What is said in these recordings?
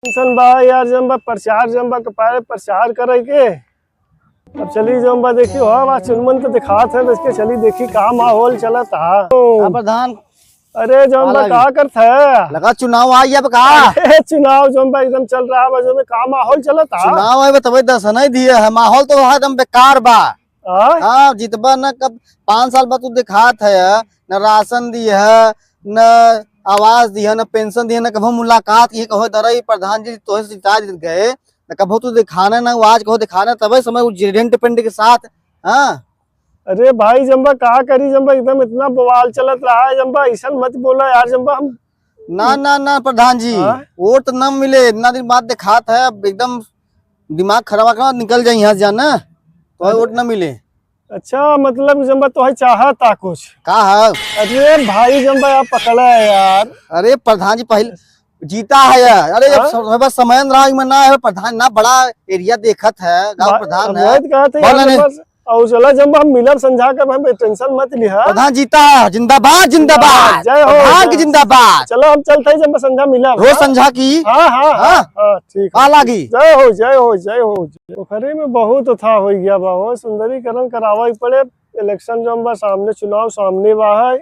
Tension बा यार जम्बा प्रचार जम्बा के पारे प्रचार करे के। अब चली जम्बा देखी हो आज चुनमन तो दिखात है इसके चली देखी का माहौल चला था। प्रधान अरे जम्बा का करता है लगा चुनाव आई अब का चुनाव जम्बा एकदम चल रहा है जो में का माहौल चला था। चुनाव आए तब दस नहीं दिए है माहौल तो एकदम बेकार बा। हाँ जितबा न कब 5 साल बाद तू दिखात है न राशन दी है न आवास दी है न पेंशन दी है न कभो मुलाकात ये कहो दरई प्रधान जी तो सिताज गए न कभो तू दिखाना न आज कहो दिखाना तब समय जेडेंट पेंट के साथ। हाँ अरे भाई जम्बा कहा करी जम्बा एकदम इतना बवाल चलत रहा है जम्बा ऐसा मत बोला यार जम्बा हम ना प्रधान जी वोट न मिले इतना दिन बाद दिखात है एकदम दिमाग खराब निकल जाये यहाँ से जाना तो वोट न मिले। अच्छा मतलब जम्बा तो है चाहता कुछ का है। अरे भाई जम्बा आप पकड़ा है यार। अरे प्रधान जी पहले जीता है यार। अरे बस समय ना है प्रधान ना बड़ा एरिया देखत है गांव प्रधान है और चला जब हम मिलर समझा कर हम टेंशन मत लिहा प्रधान जीता है जिंदाबाद जिंदाबाद जय हो प्रधान की जिंदाबाद। चलो हम चलते जब संझा मिला रोज संझा की ठीक लागी जय हो जय हो जय हो। पोखरी में बहुत था हो गया बा सुंदरीकरण करावा ही पड़े। इलेक्शन जो बा सामने चुनाव सामने बा है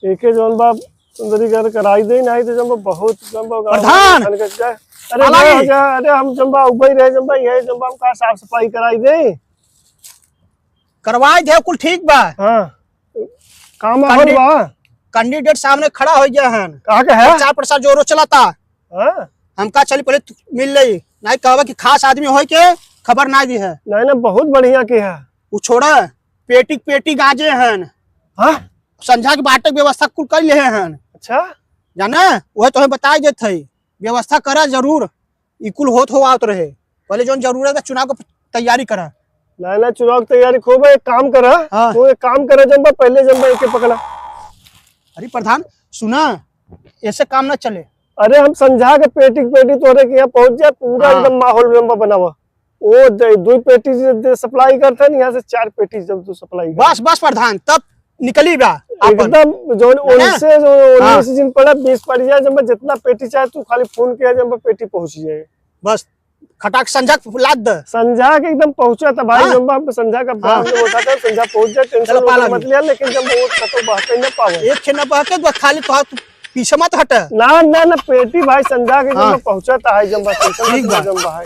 एक जोन बा सुंदरीकरण कराई दे नहीं तो जब बहुत प्रधान अरे हम जम्बा उबई रहे जम्बा यही जम्बा हम का साफ सफाई कराई दे करवाए दे कुल ठीक बा। हाँ काम हो बा कैंडिडेट सामने खड़ा हो गया है कहा के है प्रचार प्रसार जोरों चलाता। हाँ हमका चली पहले मिल रही नहीं कहवा कि खास आदमी हो के खबर ना दी है नहीं ना बहुत बढ़िया की है वो छोड़ा पेटी गाजे हैं। हाँ संझा के बाटे व्यवस्था कुल कर ले हैं। अच्छा जाना वह तो बता देते व्यवस्था करा जरूर इकुल हो आवत रहे पहले जो जरूरत है चुनाव की तैयारी करा ना चुनाव की तैयारी खूब एक काम करा। हाँ। तो एक काम करा जम्बा पहले जम्बा एक पकड़ा। अरे प्रधान सुना ऐसे काम ना चले। अरे हम समझा के पेटी तोरे के यहाँ पहुंच जाए पूरा एकदम माहौल जम्बा बना हुआ वो 2 पेटी सप्लाई करते हैं यहाँ से 4 पेटी जब तू सप्लाई बस प्रधान तब निकली बा एकदम जो 19 दिन पड़ा 20 पड़ जाए जब जितना पेटी चाहे तू खाली फोन किया जब पेटी पहुंच जाए बस खटाक संझा लाद दे संझा के एकदम पहुंचा था भाई जब संझा का उठाता संझा पहुंच जाए टेंशन मत लिया लेकिन जब वो खतो बहके न पावे एक खेना बहके तो खाली तो पीछे मत हटे ना पेटी भाई संझा के जब पहुंचा था है जब टेंशन जब है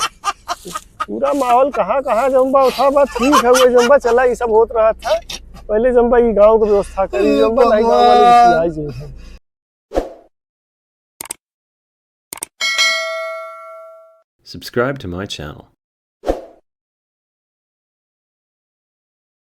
पूरा माहौल कहाँ जम्बा उठा बा ठीक है वो जम्बा चला ये सब होत रहा था पहले जम्बा ये गांव की व्यवस्था करी जम्बा नहीं गांव वाली Subscribe to my channel.